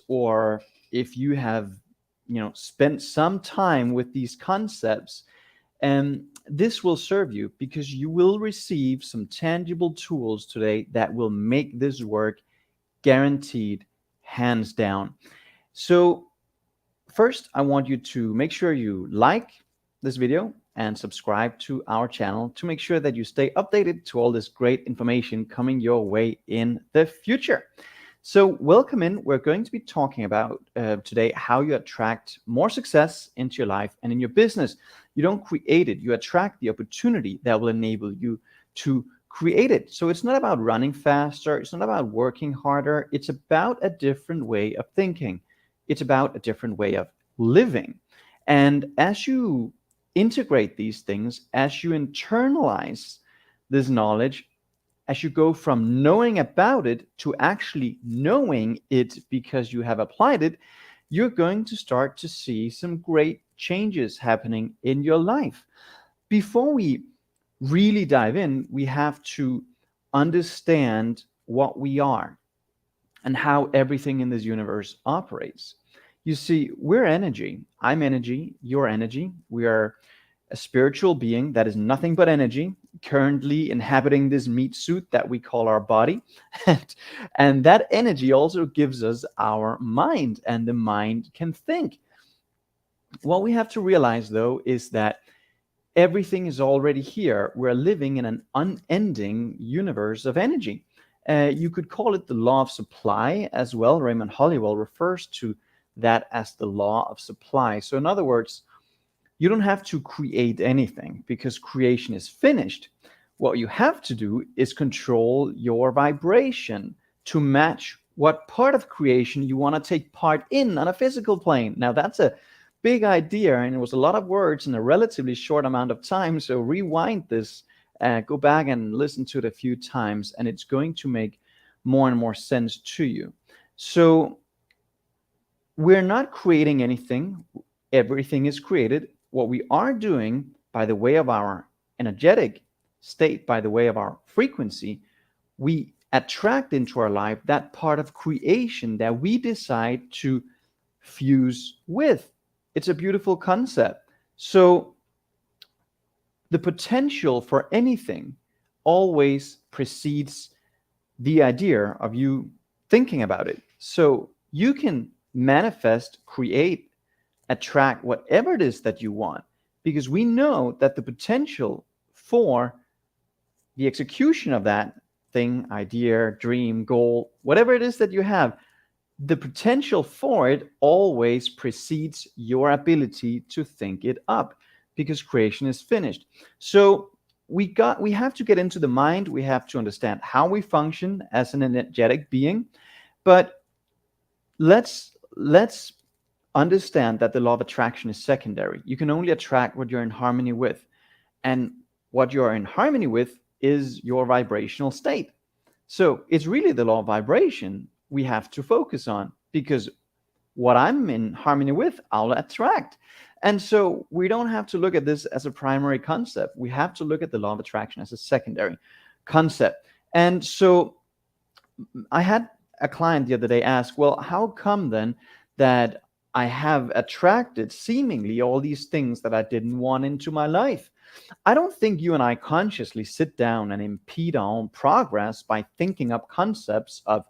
or if you have spent some time with these concepts, and this will serve you because you will receive some tangible tools today that will make this work guaranteed, hands down. So first, I want you to make sure you like this video and subscribe to our channel to make sure that you stay updated to all this great information coming your way in the future. So welcome in. We're going to be talking about today how you attract more success into your life and in your business. You don't create it, you attract the opportunity that will enable you to create it. So it's not about running faster, it's not about working harder, it's about a different way of thinking. It's about a different way of living. And as you integrate these things, as you internalize this knowledge, as you go from knowing about it to actually knowing it because you have applied it, you're going to start to see some great changes happening in your life. Before we really dive in, we have to understand what we are and how everything in this universe operates. You see, we're energy. I'm energy, you're energy. We are a spiritual being that is nothing but energy, currently inhabiting this meat suit that we call our body. And that energy also gives us our mind, and the mind can think. What we have to realize, though, is that everything is already here. We're living in an unending universe of energy. You could call it the law of supply as well. Raymond Hollywell refers to that as the law of supply. So, in other words, you don't have to create anything because creation is finished. What you have to do is control your vibration to match what part of creation you want to take part in on a physical plane. Now, that's a big idea, and it was a lot of words in a relatively short amount of time. So, rewind this, go back and listen to it a few times, and it's going to make more and more sense to you. So, we're not creating anything, everything is created. What we are doing by the way of our energetic state, by the way of our frequency, we attract into our life that part of creation that we decide to fuse with. It's a beautiful concept. So the potential for anything always precedes the idea of you thinking about it. So you can manifest, create, attract whatever it is that you want, because we know that the potential for the execution of that thing, idea, dream, goal, whatever it is that you have, the potential for it always precedes your ability to think it up, because creation is finished. So we have to get into the mind. We have to understand how we function as an energetic being. But let's understand that the law of attraction is secondary. You can only attract what you're in harmony with. And what you're in harmony with is your vibrational state. So it's really the law of vibration we have to focus on, because what I'm in harmony with, I'll attract. And so we don't have to look at this as a primary concept. We have to look at the law of attraction as a secondary concept. And so I had a client the other day ask, well, how come then that I have attracted seemingly all these things that I didn't want into my life? I don't think you and I consciously sit down and impede our own progress by thinking up concepts of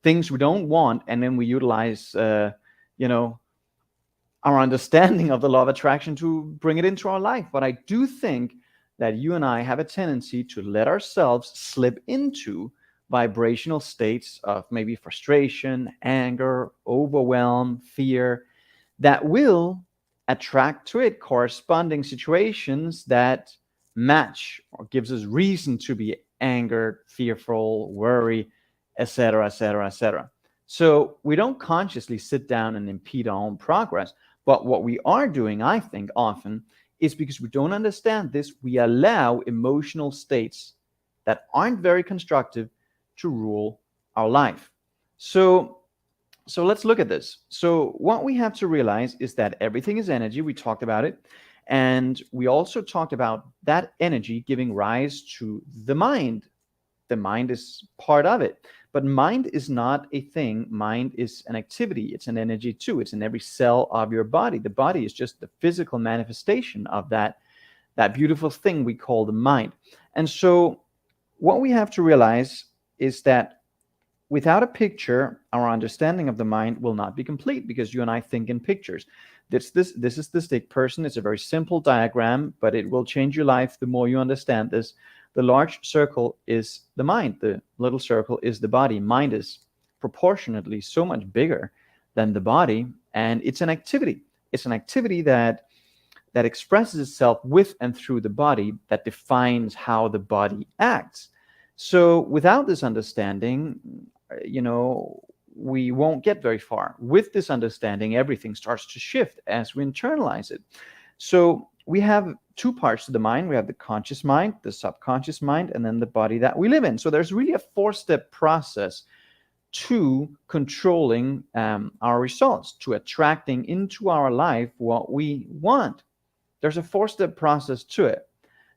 things we don't want, and then we utilize, our understanding of the law of attraction to bring it into our life. But I do think that you and I have a tendency to let ourselves slip into vibrational states of maybe frustration, anger, overwhelm, fear, that will attract to it corresponding situations that match or gives us reason to be angered, fearful, worry, etc., etc., etc. So we don't consciously sit down and impede our own progress. But what we are doing, I think, often is because we don't understand this, we allow emotional states that aren't very constructive to rule our life. So let's look at this. So what we have to realize is that everything is energy. We talked about it. And we also talked about that energy giving rise to the mind. The mind is part of it. But mind is not a thing. Mind is an activity. It's an energy too. It's in every cell of your body. The body is just the physical manifestation of that beautiful thing we call the mind. And so what we have to realize is that without a picture, our understanding of the mind will not be complete, because you and I think in pictures. This is the stick person. It's a very simple diagram, but it will change your life the more you understand this. The large circle is the mind. The little circle is the body. Mind is proportionately so much bigger than the body, and it's an activity. It's an activity that expresses itself with and through the body, that defines how the body acts. So without this understanding, we won't get very far. With this understanding, everything starts to shift as we internalize it. So we have two parts to the mind. We have the conscious mind, the subconscious mind, and then the body that we live in. So there's really a 4-step process to controlling our results, to attracting into our life what we want. There's a 4-step process to it.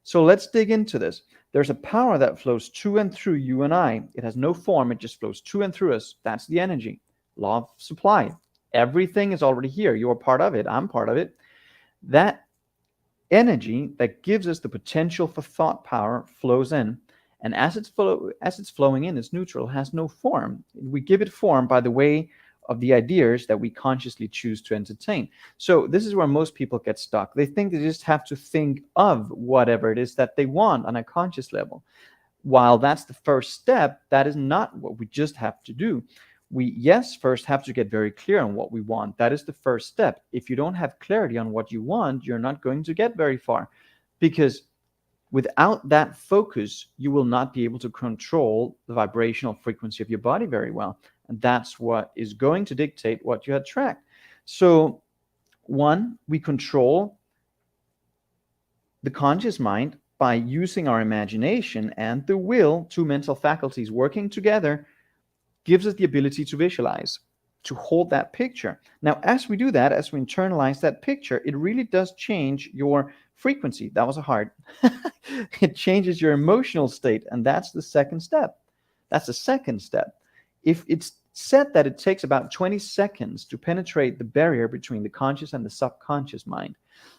So let's dig into this. There's a power that flows to and through you and I. It has no form. It just flows to and through us. That's the energy. Law of supply. Everything is already here. You're part of it. I'm part of it. That energy that gives us the potential for thought power flows in. And as it's flowing in, it's neutral, has no form. We give it form by the way of the ideas that we consciously choose to entertain. So this is where most people get stuck. They think they just have to think of whatever it is that they want on a conscious level. While that's the first step, that is not what we just have to do. We, yes, first have to get very clear on what we want. That is the first step. If you don't have clarity on what you want, you're not going to get very far, because without that focus, you will not be able to control the vibrational frequency of your body very well. And that's what is going to dictate what you attract. So, one, we control the conscious mind by using our imagination and the will, two mental faculties working together, gives us the ability to visualize, to hold that picture. Now, as we do that, as we internalize that picture, it really does change your frequency. That was a hard. It changes your emotional state, and that's the second step. That's the second step. If it's said that it takes about 20 seconds to penetrate the barrier between the conscious and the subconscious mind.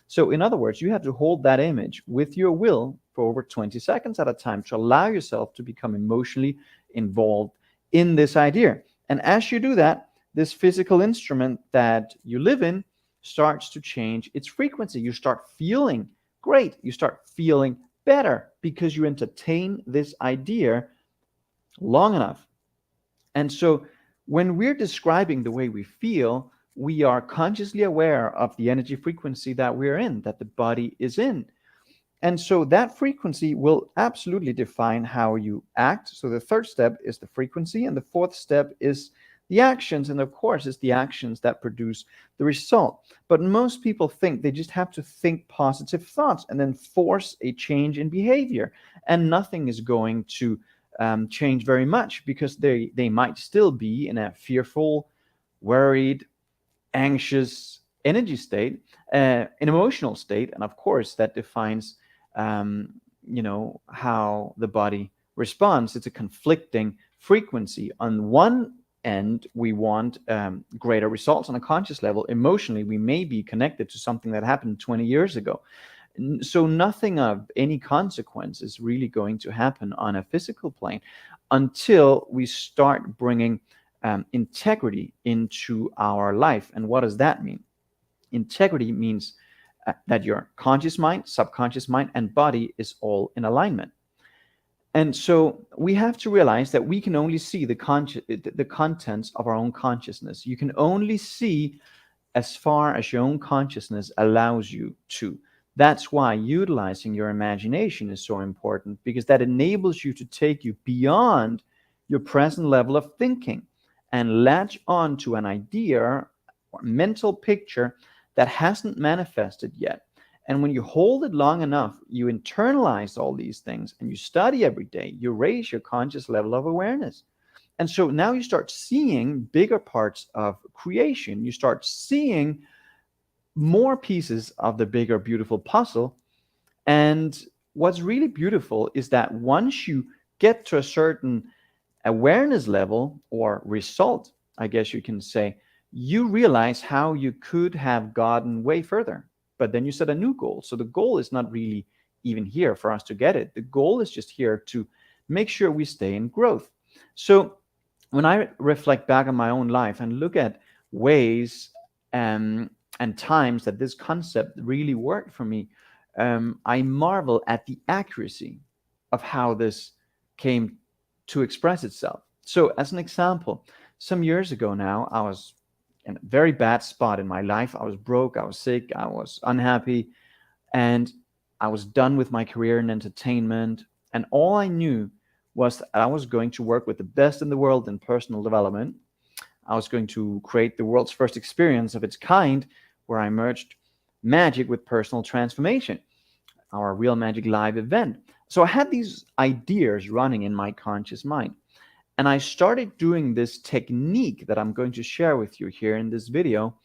So in other words, you have to hold that image with your will for over 20 seconds at a time to allow yourself to become emotionally involved in this idea. And as you do that, this physical instrument that you live in starts to change its frequency. You start feeling great. You start feeling better because you entertain this idea long enough. And so when we're describing the way we feel, we are consciously aware of the energy frequency that we're in, that the body is in. And so that frequency will absolutely define how you act. So the third step is the frequency, and the fourth step is the actions. And of course, it's the actions that produce the result. But most people think they just have to think positive thoughts and then force a change in behavior. And nothing is going to change very much, because they might still be in a fearful, worried, anxious energy state, an emotional state. And of course, that defines how the body responds. It's a conflicting frequency. On one end, we want greater results on a conscious level. Emotionally, we may be connected to something that happened 20 years ago. So nothing of any consequence is really going to happen on a physical plane until we start bringing integrity into our life. And what does that mean? Integrity means that your conscious mind, subconscious mind, and body is all in alignment. And so we have to realize that we can only see the contents of our own consciousness. You can only see as far as your own consciousness allows you to. That's why utilizing your imagination is so important, because that enables you to take you beyond your present level of thinking and latch on to an idea or mental picture that hasn't manifested yet. And when you hold it long enough, you internalize all these things and you study every day, you raise your conscious level of awareness. And so now you start seeing bigger parts of creation. You start seeing more pieces of the bigger, beautiful puzzle. And what's really beautiful is that once you get to a certain awareness level or result, I guess you can say, you realize how you could have gotten way further. But then you set a new goal. So the goal is not really even here for us to get it. The goal is just here to make sure we stay in growth. So when I reflect back on my own life and look at ways and times that this concept really worked for me, I marvel at the accuracy of how this came to express itself. So, as an example, some years ago now, I was in a very bad spot in my life. I was broke, I was sick, I was unhappy, and I was done with my career in entertainment. And all I knew was that I was going to work with the best in the world in personal development. I was going to create the world's first experience of its kind where I merged magic with personal transformation, our Real Magic Live event. So I had these ideas running in my conscious mind. And I started doing this technique that I'm going to share with you here in this video.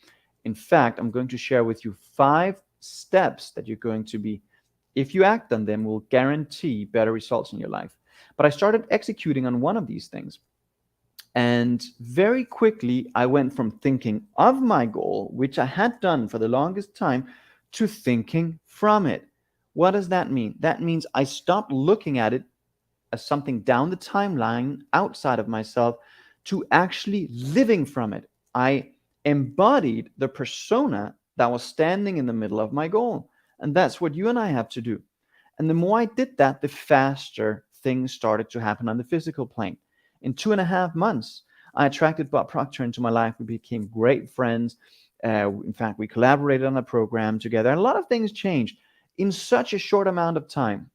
In fact, I'm going to share with you 5 steps that you're going to be, if you act on them, will guarantee better results in your life. But I started executing on one of these things. And very quickly, I went from thinking of my goal, which I had done for the longest time, to thinking from it. What does that mean? That means I stopped looking at it as something down the timeline outside of myself to actually living from it. I embodied the persona that was standing in the middle of my goal. And that's what you and I have to do. And the more I did that, the faster things started to happen on the physical plane. In 2.5 months, I attracted Bob Proctor into my life. We became great friends. In fact, we collaborated on a program together, and a lot of things changed in such a short amount of time.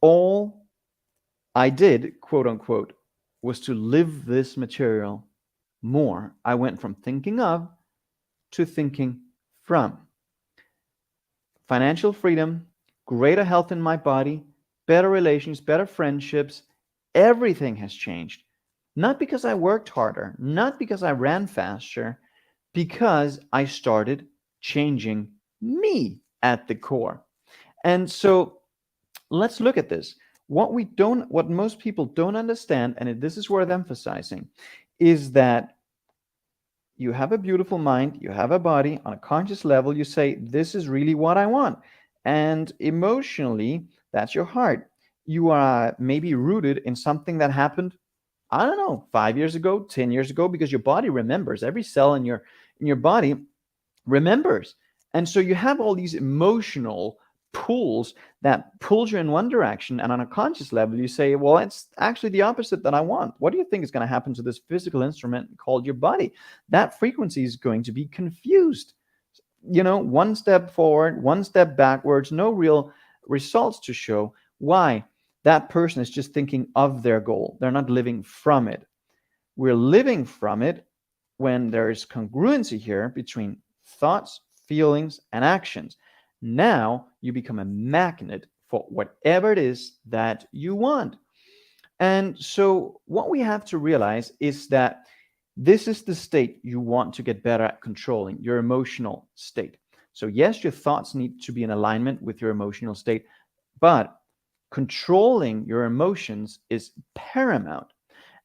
All I did, quote unquote, was to live this material more. I went from thinking of to thinking from. Financial freedom, greater health in my body, better relations, better friendships, everything has changed. Not because I worked harder, not because I ran faster, because I started changing me at the core. And so let's look at this. What most people don't understand, and this is worth emphasizing, is that you have a beautiful mind, you have a body. On a conscious level, you say, this is really what I want. And emotionally, that's your heart. You are maybe rooted in something that happened, I don't know, 5 years ago, 10 years ago, because your body remembers. Every cell in your body remembers. And so you have all these emotional pulls that pulls you in one direction, and on a conscious level you say, well, it's actually the opposite that I want. What do you think is going to happen to this physical instrument called your body? That frequency is going to be confused. One step forward, one step backwards, no real results to show. Why? That person is just thinking of their goal. They're not living from it. We're living from it when there is congruency here between thoughts, feelings, and actions. Now you become a magnet for whatever it is that you want. And so what we have to realize is that this is the state you want to get better at controlling, your emotional state. So yes, your thoughts need to be in alignment with your emotional state, but controlling your emotions is paramount.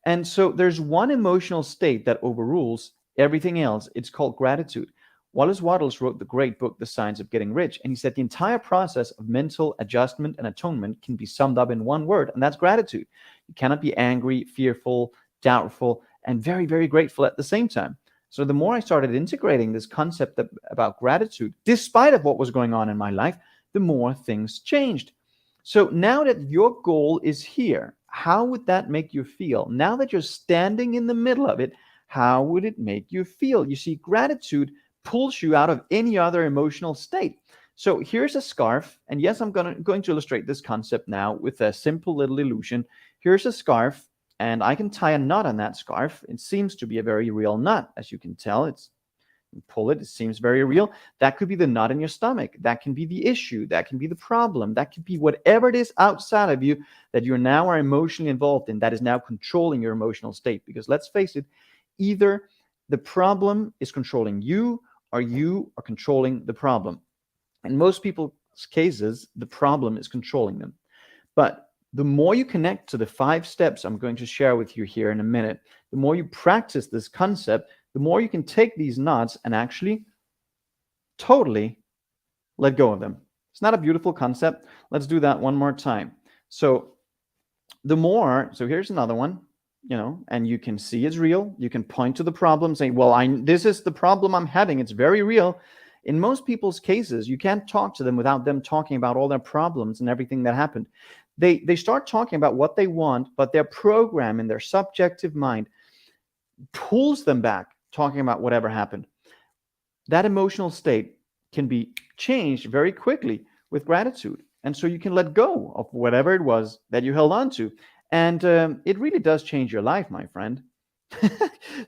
And so there's one emotional state that overrules everything else. It's called gratitude. Wallace Wattles wrote the great book, The Science of Getting Rich, and he said the entire process of mental adjustment and atonement can be summed up in one word, and that's gratitude. You cannot be angry, fearful, doubtful, and very, very grateful at the same time. So the more I started integrating this concept about gratitude, despite of what was going on in my life, the more things changed. So now that your goal is here, how would that make you feel? Now that you're standing in the middle of it, how would it make you feel? You see, gratitude pulls you out of any other emotional state. So here's a scarf, and yes, I'm going to illustrate this concept now with a simple little illusion. Here's a scarf, and I can tie a knot on that scarf. It seems to be a very real knot, as you can tell. Pull it seems very real. That could be the knot in your stomach. That can be the issue. That can be the problem. That could be whatever it is outside of you that you now are emotionally involved in, that is now controlling your emotional state. Because let's face it, either the problem is controlling you or you are controlling the problem. In most people's cases, the problem is controlling them. But The more you connect to the 5 steps I'm going to share with you here in a minute, the more you practice this concept, the more you can take these knots and actually totally let go of them. It's not a beautiful concept. Let's do that one more time. So here's another one, and you can see it's real. You can point to the problem, saying, well, this is the problem I'm having. It's very real. In most people's cases, you can't talk to them without them talking about all their problems and everything that happened. They start talking about what they want, but their program in their subjective mind pulls them back, talking about whatever happened. That emotional state can be changed very quickly with gratitude. And so you can let go of whatever it was that you held on to. And it really does change your life, my friend.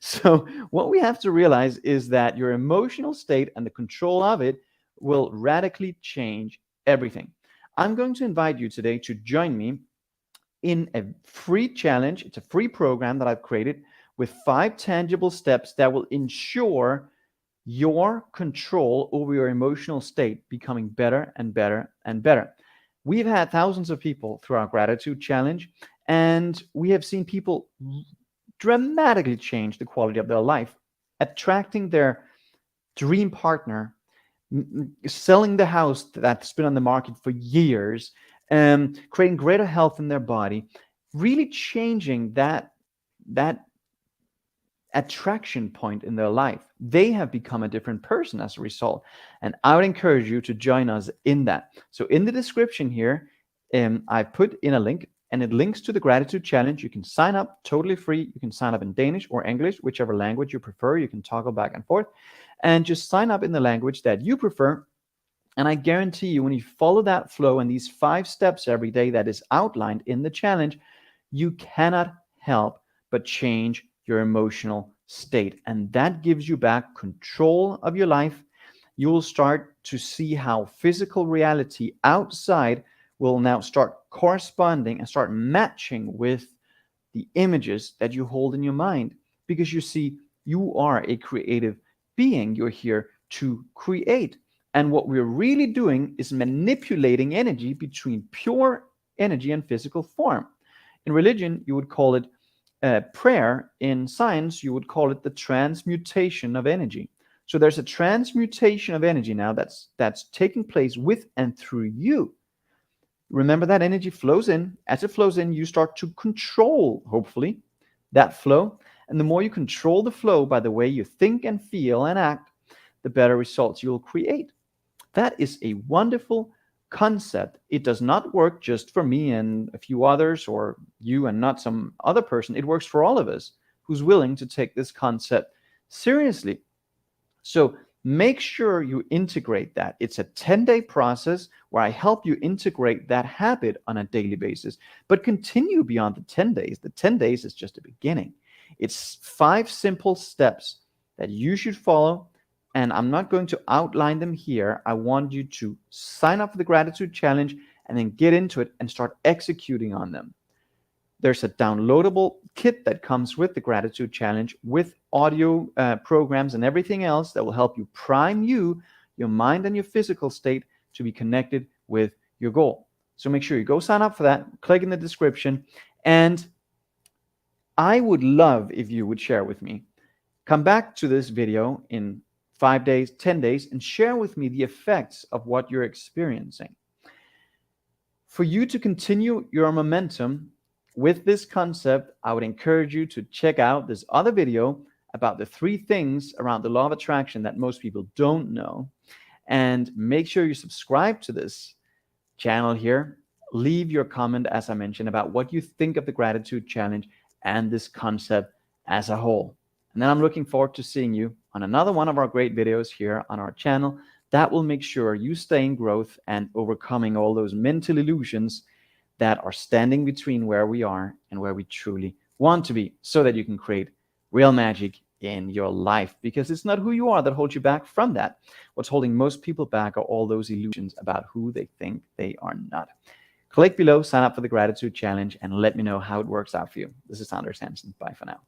So what we have to realize is that your emotional state and the control of it will radically change everything. I'm going to invite you today to join me in a free challenge. It's a free program that I've created with 5 tangible steps that will ensure your control over your emotional state becoming better and better and better. We've had thousands of people through our gratitude challenge, and we have seen people dramatically change the quality of their life, attracting their dream partner, selling the house that's been on the market for years, creating greater health in their body, really changing that attraction point in their life. They have become a different person as a result. And I would encourage you to join us in that. So in the description here, I put in a link, and it links to the gratitude challenge. You can sign up totally free. You can sign up in Danish or English, whichever language you prefer. You can toggle back and forth and just sign up in the language that you prefer. And I guarantee you, when you follow that flow and these 5 steps every day that is outlined in the challenge, you cannot help but change your emotional state. And that gives you back control of your life. You will start to see how physical reality outside will now start corresponding and start matching with the images that you hold in your mind. Because you see, you are a creative being. You're here to create. And what we're really doing is manipulating energy between pure energy and physical form. In religion, you would call it prayer. In science, you would call it the transmutation of energy. So there's a transmutation of energy now that's taking place with and through you. Remember, that energy flows in. As it flows in, you start to control, hopefully, that flow. And the more you control the flow by the way you think and feel and act, the better results you'll create. That is a wonderful concept. It does not work just for me and a few others, or you and not some other person. It works for all of us who's willing to take this concept seriously. So make sure you integrate that. It's a 10-day process where I help you integrate that habit on a daily basis, but continue beyond the 10 days. The 10 days is just a beginning. It's 5 simple steps that you should follow. And I'm not going to outline them here. I want you to sign up for the gratitude challenge and then get into it and start executing on them. There's a downloadable kit that comes with the gratitude challenge with audio programs and everything else that will help you prime your mind and your physical state to be connected with your goal. So make sure you go sign up for that. Click in the description. And I would love if you would share with me. Come back to this video in 5 days, 10 days, and share with me the effects of what you're experiencing. For you to continue your momentum with this concept, I would encourage you to check out this other video about the 3 things around the law of attraction that most people don't know. And make sure you subscribe to this channel here. Leave your comment, as I mentioned, about what you think of the gratitude challenge and this concept as a whole. And then I'm looking forward to seeing you on another one of our great videos here on our channel that will make sure you stay in growth and overcoming all those mental illusions that are standing between where we are and where we truly want to be, so that you can create real magic in your life. Because it's not who you are that holds you back from that. What's holding most people back are all those illusions about who they think they are not. Click below, sign up for the gratitude challenge, and let me know how it works out for you. This is Anders Hansen. Bye for now.